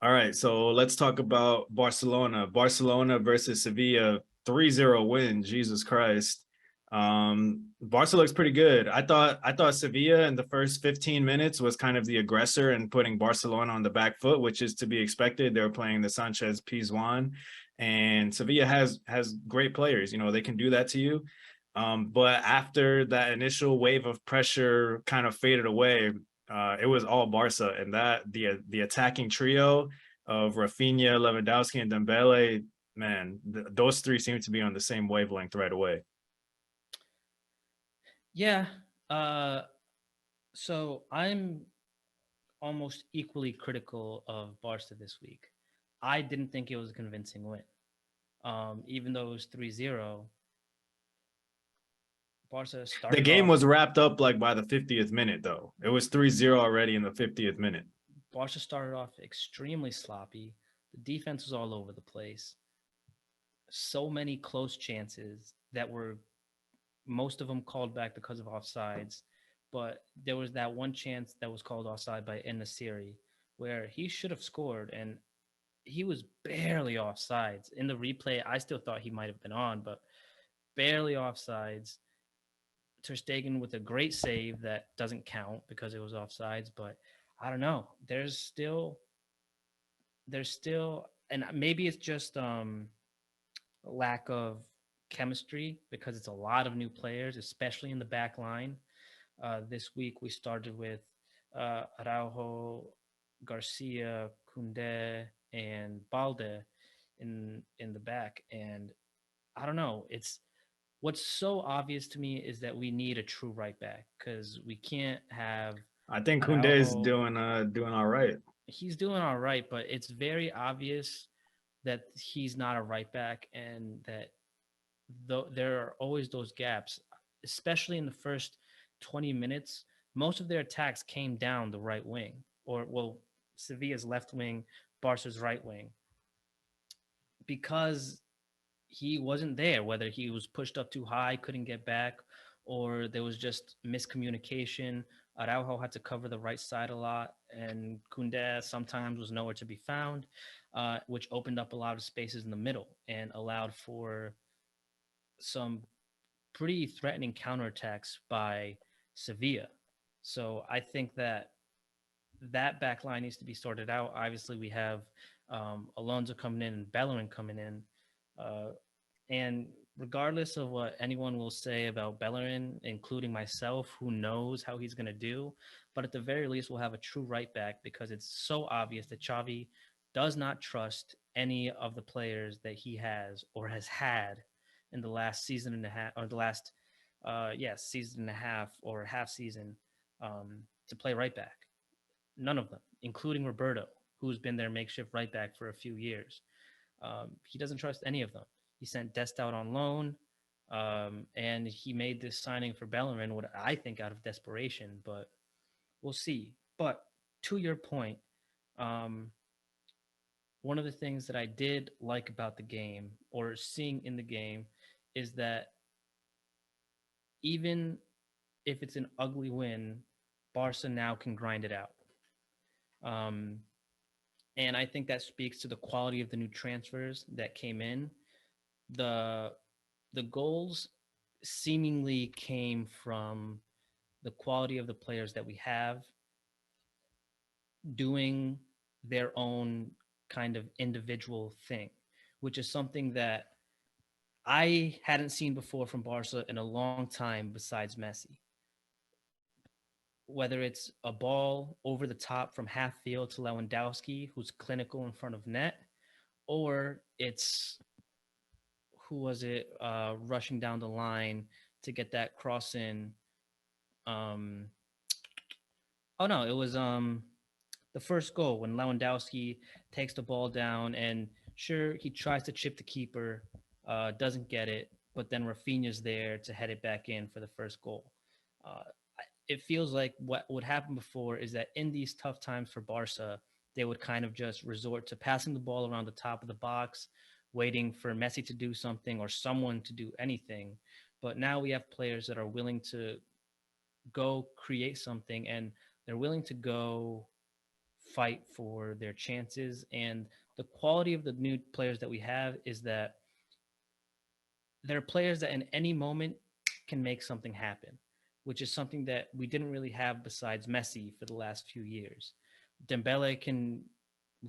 All right, so let's talk about Barcelona. Barcelona versus Sevilla, 3-0 win. Jesus Christ. Barca looks pretty good. I thought Sevilla in the first 15 minutes was kind of the aggressor and putting Barcelona on the back foot, which is to be expected. They were playing the Sanchez Pizjuan, and Sevilla has great players. You know, they can do that to you. But after that initial wave of pressure kind of faded away, it was all Barca, and that the attacking trio of Rafinha, Lewandowski, and Dembele, man, those three seem to be on the same wavelength right away. Yeah. Uh, so I'm almost equally critical of Barca this week. I didn't think it was a convincing win. Even though it was 3-0, Barca The started game off was wrapped up like by the 50th minute, though. It was 3-0 already in the 50th minute. Barca started off extremely sloppy. The defense was all over the place. So many close chances that were most of them called back because of offsides. But there was that one chance that was called offside by En-Nesyri where he should have scored, and he was barely offsides. In the replay, I still thought he might have been on, but barely offsides. Ter Stegen with a great save that doesn't count because it was offsides, but I don't know. There's still, and maybe it's just lack of chemistry because it's a lot of new players, especially in the back line. This week we started with Araujo, Garcia, Kunde, and Balde in the back, and I don't know. It's what's so obvious to me is that we need a true right back because we can't have I think Kunde is Araujo. doing all right. He's doing all right, but it's very obvious that he's not a right back and that there are always those gaps, especially in the first 20 minutes. Most of their attacks came down the right wing, or, well, Sevilla's left wing, Barca's right wing, because he wasn't there, whether he was pushed up too high, couldn't get back, or there was just miscommunication. Araujo had to cover the right side a lot, and Kunde sometimes was nowhere to be found, which opened up a lot of spaces in the middle and allowed for some pretty threatening counterattacks by Sevilla. So I think that that back line needs to be sorted out. Obviously, we have Alonso coming in and Bellerin coming in. Uh, and regardless of what anyone will say about Bellerin, including myself, who knows how he's going to do, but at the very least, we'll have a true right back because it's so obvious that Xavi does not trust any of the players that he has or has had in the last season and a half, or the last, season and a half or half season, to play right back. None of them, including Roberto, who's been their makeshift right back for a few years. He doesn't trust any of them. He sent Dest out on loan, and he made this signing for Bellerin, what I think out of desperation, but we'll see. But to your point, um, one of the things that I did like about the game or seeing in the game is that even if it's an ugly win, Barca now can grind it out. Um, and I think that speaks to the quality of the new transfers that came in. The the goals seemingly came from the quality of the players that we have doing their own kind of individual thing, which is something that I hadn't seen before from Barca in a long time besides Messi. Whether it's a ball over the top from half field to Lewandowski, who's clinical in front of net, or it's who was it rushing down the line to get that cross in. Um, oh no, it was the first goal when Lewandowski takes the ball down and sure he tries to chip the keeper, doesn't get it, but then Rafinha's there to head it back in for the first goal. Uh, it feels like what would happen before is that in these tough times for Barca, they would kind of just resort to passing the ball around the top of the box, waiting for Messi to do something or someone to do anything. But now we have players that are willing to go create something, and they're willing to go fight for their chances. And the quality of the new players that we have is that they're players that in any moment can make something happen, which is something that we didn't really have besides Messi for the last few years. Dembele can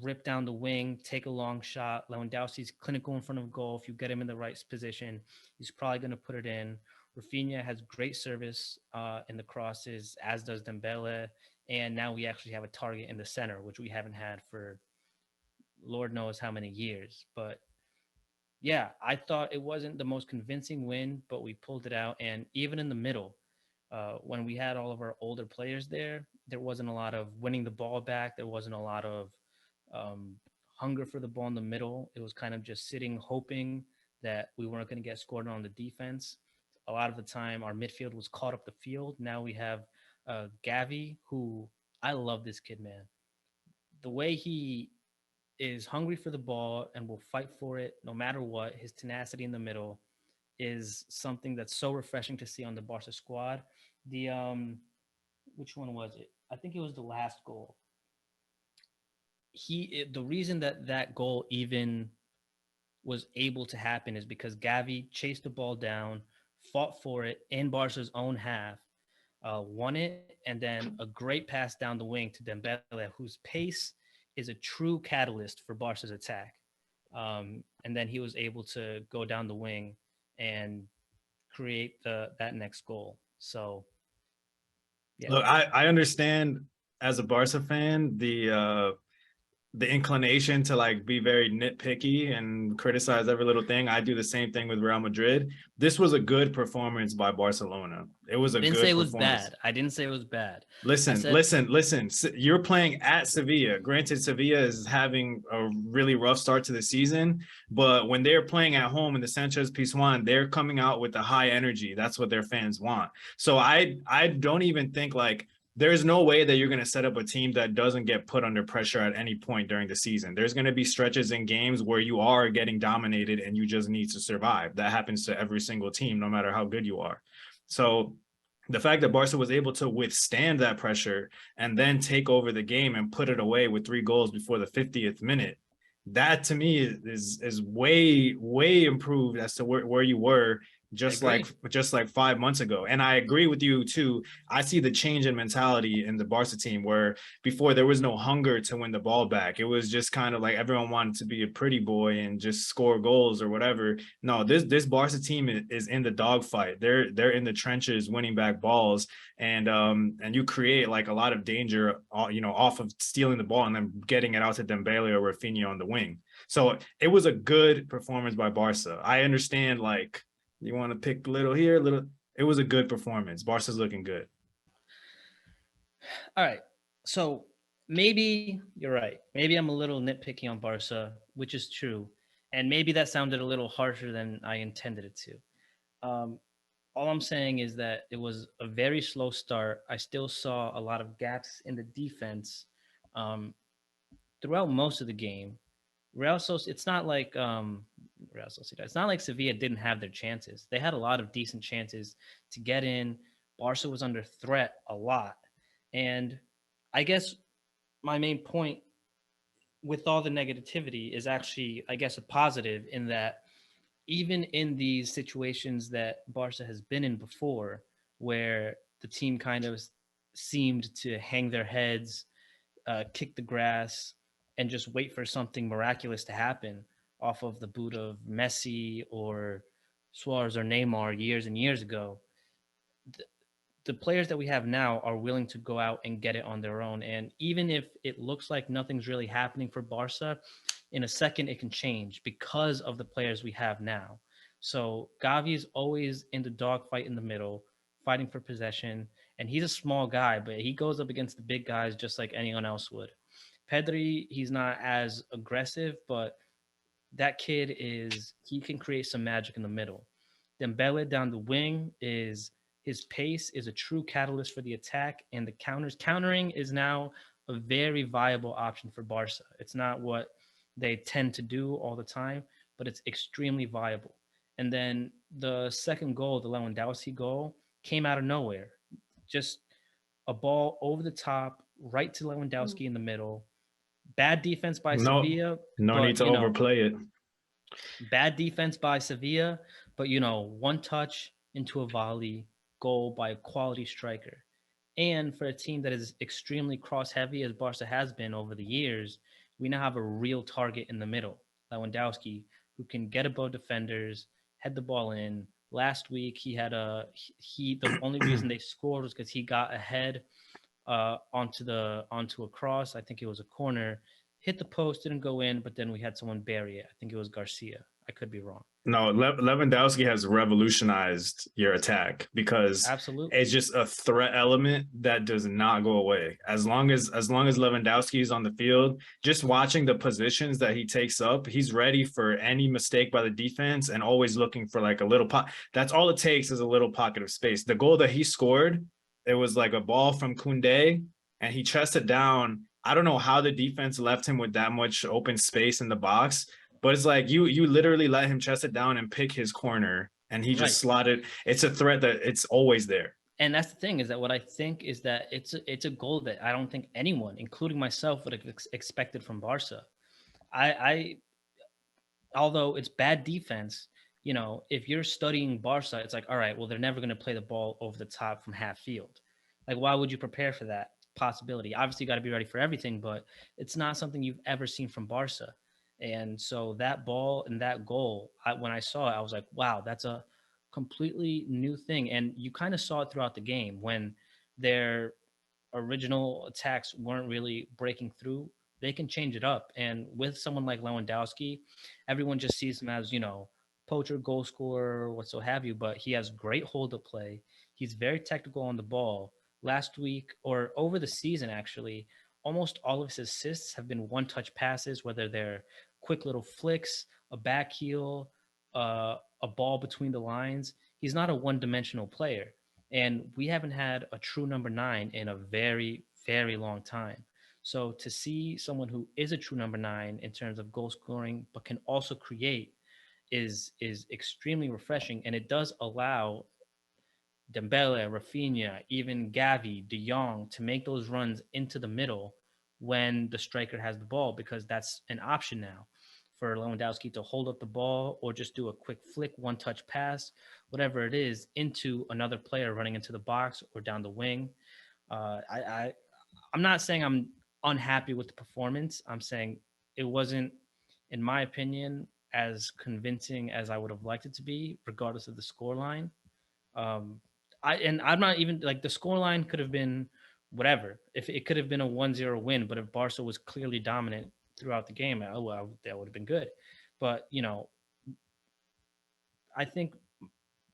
rip down the wing, take a long shot. Lewandowski's clinical in front of goal. If you get him in the right position, he's probably going to put it in. Rafinha has great service in the crosses, as does Dembele. And now we actually have a target in the center, which we haven't had for Lord knows how many years. But yeah, I thought it wasn't the most convincing win, but we pulled it out. And even in the middle, when we had all of our older players there, there wasn't a lot of winning the ball back. There wasn't a lot of um, hunger for the ball in the middle. It was kind of just sitting, hoping that we weren't going to get scored on the defense. A lot of the time, our midfield was caught up the field. Now we have Gavi, who I love this kid, man. The way he is hungry for the ball and will fight for it no matter what. His tenacity in the middle is something that's so refreshing to see on the Barca squad. The which one was it? I think it was the last goal. The reason that that goal even was able to happen is because Gavi chased the ball down, fought for it in Barca's own half, won it, and then a great pass down the wing to Dembele, whose pace is a true catalyst for Barca's attack. And then he was able to go down the wing and create that next goal. So, yeah. Look, I understand as a Barca fan the inclination to like be very nitpicky and criticize every little thing. I do the same thing with Real Madrid. This was a good performance by Barcelona. It was a I didn't say good it was performance. bad. I didn't say it was bad. I Listen, said listen, listen. You're playing at Sevilla. Granted, Sevilla is having a really rough start to the season, but when they're playing at home in the Sanchez Pizjuan, they're coming out with a high energy. That's what their fans want. So I don't even think like there's no way that you're going to set up a team that doesn't get put under pressure at any point during the season. There's going to be stretches in games where you are getting dominated and you just need to survive. That happens to every single team, no matter how good you are. So the fact that Barca was able to withstand that pressure and then take over the game and put it away with 3 goals before the 50th minute, that to me is way improved as to where you were just like 5 months ago. And I agree with you too. I see the change in mentality in the Barca team where before there was no hunger to win the ball back. It was just kind of like everyone wanted to be a pretty boy and just score goals or whatever. No, this Barca team is in the dogfight. They're in the trenches winning back balls, and you create like a lot of danger, off of stealing the ball and then getting it out to Dembele or Rafinha on the wing. So it was a good performance by Barca. I understand like you want to pick little here, little. It was a good performance. Barca's looking good. all right. So maybe you're right. Maybe I'm a little nitpicky on Barca, which is true. And maybe that sounded a little harsher than I intended it to. All I'm saying is that it was a very slow start. I still saw a lot of gaps in the defense um, throughout most of the game. It's not like Real Sociedad. It's not like Sevilla didn't have their chances. They had a lot of decent chances to get in. Barca was under threat a lot, and I guess my main point with all the negativity is actually, I guess, a positive in that even in these situations that Barca has been in before, where the team kind of seemed to hang their heads, kick the grass, and just wait for something miraculous to happen off of the boot of Messi or Suarez or Neymar years and years ago. The players that we have now are willing to go out and get it on their own. And even if it looks like nothing's really happening for Barca, in a second it can change because of the players we have now. So Gavi is always in the dogfight in the middle, fighting for possession. And he's a small guy, but he goes up against the big guys just like anyone else would. Pedri, he's not as aggressive, but that kid he can create some magic in the middle. Dembele down the wing is his pace is a true catalyst for the attack, and the countering is now a very viable option for Barca. It's not what they tend to do all the time, but it's extremely viable. And then the second goal, the Lewandowski goal, came out of nowhere. Just a ball over the top, right to Lewandowski in the middle. Bad defense by No, Sevilla, no need but to overplay it. bad defense by Sevilla, but one touch into a volley, goal by a quality striker. And for a team that is extremely cross heavy, as Barca has been over the years, we now have a real target in the middle, Lewandowski, who can get above defenders, head the ball in. Last week, the only reason they scored was because he got ahead onto a cross. I think it was a corner, hit the post, didn't go in, but then we had someone bury it. I think it was Garcia. I could be wrong. No, Lewandowski has revolutionized your attack because Absolutely. it's just a threat element that does not go away. As long as Lewandowski is on the field, just watching the positions that he takes up, he's ready for any mistake by the defense and always looking for like a little pot. That's all it takes is a little pocket of space. The goal that he scored, it was like a ball from Koundé and he chested down. I don't know how the defense left him with that much open space in the box, but it's like you literally let him chest it down and pick his corner, and he just Right. slotted. It's a threat that it's always there. And that's the thing, is that what I think is that it's a goal that I don't think anyone, including myself, would have expected from Barca. I although it's bad defense, if you're studying Barca, it's like, all right, well, they're never going to play the ball over the top from half field. Like, why would you prepare for that possibility? Obviously, you got to be ready for everything, but it's not something you've ever seen from Barca. And so that ball and that goal, when I saw it, I was like, wow, that's a completely new thing. And you kind of saw it throughout the game when their original attacks weren't really breaking through. They can change it up. And with someone like Lewandowski, everyone just sees him as, poacher, goal scorer, what so have you, but he has great hold up play. He's very technical on the ball. Last week, or over the season, actually, almost all of his assists have been one touch passes, whether they're quick little flicks, a back heel, a ball between the lines. He's not a one dimensional player. And we haven't had a true number 9 in a very, very long time. So to see someone who is a true number 9 in terms of goal scoring, but can also create, is extremely refreshing. And it does allow Dembele, Rafinha, even Gavi, De Jong to make those runs into the middle when the striker has the ball, because that's an option now for Lewandowski to hold up the ball or just do a quick flick, one touch pass, whatever it is, into another player running into the box or down the wing. I'm not saying I'm unhappy with the performance. I'm saying it wasn't, in my opinion, as convincing as I would have liked it to be, regardless of the scoreline. I'm not even like, the scoreline could have been whatever. If it could have been a 1-0 win, but if Barca was clearly dominant throughout the game, well, that would have been good. But I think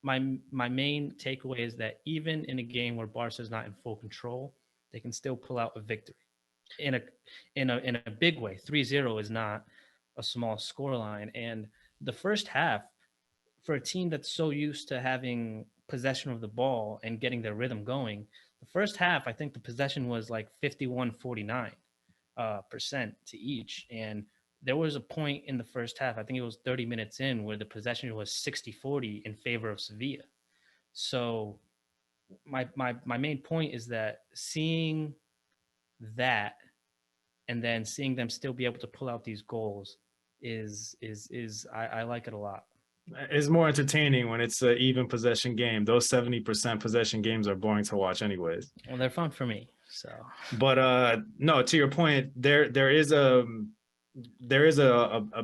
my main takeaway is that even in a game where Barca is not in full control, they can still pull out a victory in a big way. 3-0 is not a small scoreline, and the first half, for a team that's so used to having possession of the ball and getting their rhythm going, the first half, I think the possession was like 51-49% to each. And there was a point in the first half, I think it was 30 minutes in, where the possession was 60-40 in favor of Sevilla. So my main point is that seeing that and then seeing them still be able to pull out these goals is I like it a lot. It's more entertaining when it's an even possession game. Those 70% possession games are boring to watch, anyways. Well, they're fun for me. So, But no, to your point, there is a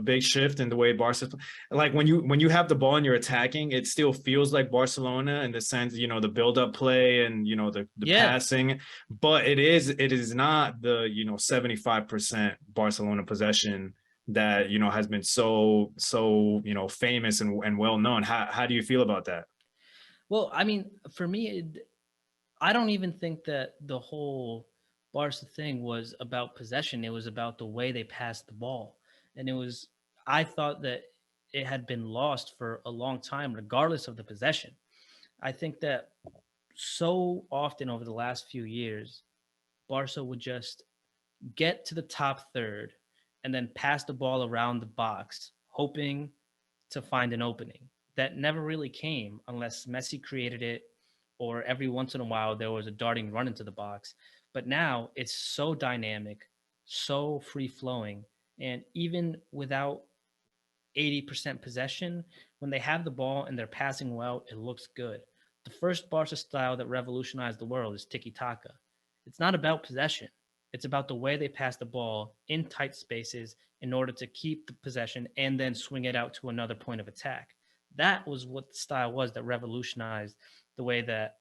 big shift in the way Barca, like when you have the ball and you're attacking, it still feels like Barcelona in the sense, the build up play and the yeah. passing, but it is not the 75% Barcelona possession that has been so famous and well known. How do you feel about that? Well, I mean, for me, I don't even think that the whole Barca thing was about possession. It was about the way they passed the ball. And I thought that it had been lost for a long time, regardless of the possession. I think that so often over the last few years, Barca would just get to the top third and then pass the ball around the box, hoping to find an opening. That never really came unless Messi created it, or every once in a while there was a darting run into the box. But now it's so dynamic, so free flowing, and even without 80% possession, when they have the ball and they're passing well, it looks good. The first Barca style that revolutionized the world is tiki taka. It's not about possession, it's about the way they pass the ball in tight spaces in order to keep the possession and then swing it out to another point of attack. That was what the style was that revolutionized the way that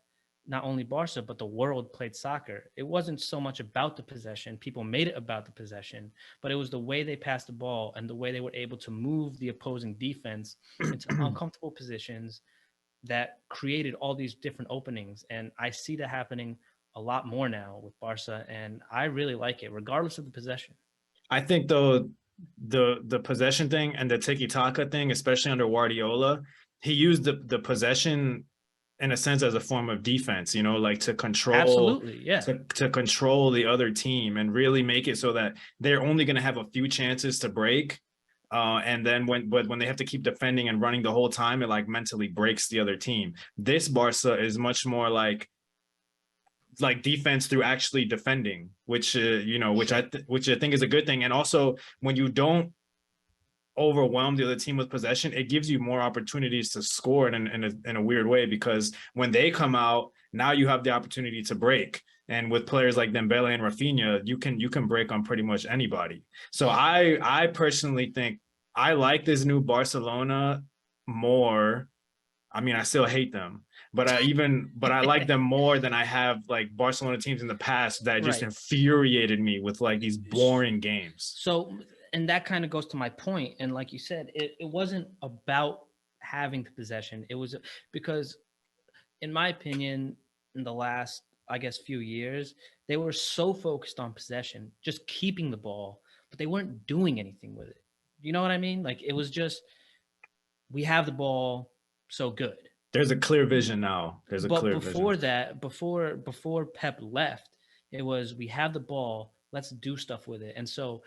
not only Barca, but the world played soccer. It wasn't so much about the possession. People made it about the possession, but it was the way they passed the ball and the way they were able to move the opposing defense into uncomfortable positions that created all these different openings. And I see that happening a lot more now with Barca, and I really like it, regardless of the possession. I think though the possession thing and the tiki taka thing, especially under Guardiola, he used the possession in a sense as a form of defense, you know, like to control Absolutely, yeah. to control the other team and really make it so that they're only going to have a few chances to break. And then when they have to keep defending and running the whole time, it like mentally breaks the other team. This Barca is much more like defense through actually defending, which you know, which I think is a good thing. And also, when you don't overwhelm the other team with possession, it gives you more opportunities to score in a weird way, because when they come out, now you have the opportunity to break. And with players like Dembele and Rafinha, you can break on pretty much anybody. So I personally think I like this new Barcelona more. I mean, I still hate them, but I like them more than I have like Barcelona teams in the past that just Right. infuriated me with like these boring games. So, and that kind of goes to my point. And like you said, it wasn't about having the possession. It was because, in my opinion, in the last, I guess, few years, they were so focused on possession, just keeping the ball, but they weren't doing anything with it. You know what I mean? Like it was just, we have the ball, so good. There's a clear vision now. There's a But clear vision. before that, before Pep left, it was we have the ball, let's do stuff with it. And so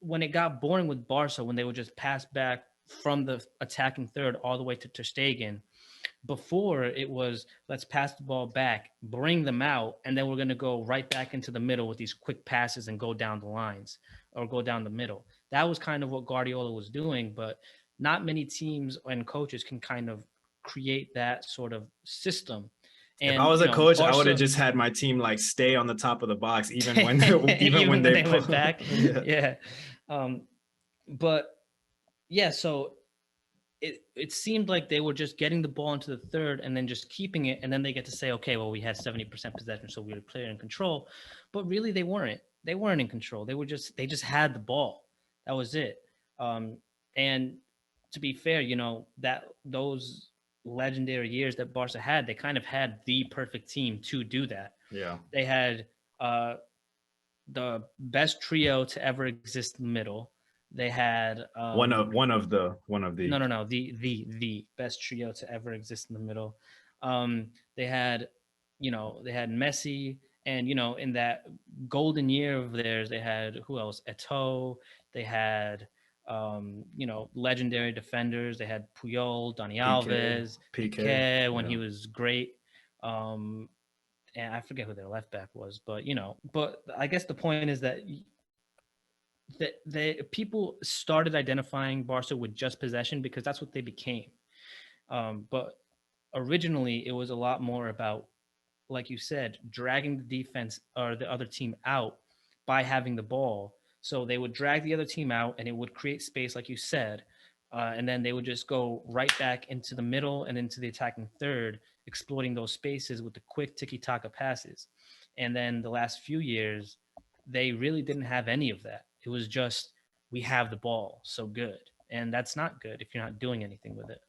when it got boring with Barca, when they would just pass back from the attacking third all the way to Ter Stegen, before it was let's pass the ball back, bring them out, and then we're going to go right back into the middle with these quick passes and go down the lines or go down the middle. That was kind of what Guardiola was doing, but not many teams and coaches can kind of create that sort of system. If I And was you a know, coach, I would have Barca, just had my team like stay on the top of the box, even when even when even when they they pull. went back, Yeah. yeah. Um, but yeah, so it seemed like they were just getting the ball into the third and then just keeping it, and then they get to say, okay, well, we had 70% possession, so we were clear in control. But really, they weren't. They weren't in control. They just had the ball. That was it. And to be fair, you know that those legendary years that Barca had, they kind of had the perfect team to do that. Yeah. They had uh, the best trio to ever exist in the middle. They had One of the no the best trio to ever exist in the middle. They had, you know, they had Messi, and you know, in that golden year of theirs, they had who else? Eto'o. They had you know, legendary defenders. They had Puyol, Dani PK, Alves, PK. Piqué when Yeah. he was great. Um, and I forget who their left back was, but you know, but I guess the point is that people started identifying Barca with just possession because that's what they became. But originally, it was a lot more about, like you said, dragging the defense or the other team out by having the ball. So they would drag the other team out, and it would create space, like you said, and then they would just go right back into the middle and into the attacking third, exploiting those spaces with the quick tiki-taka passes. And then the last few years, they really didn't have any of that. It was just we have the ball, so good, and that's not good if you're not doing anything with it.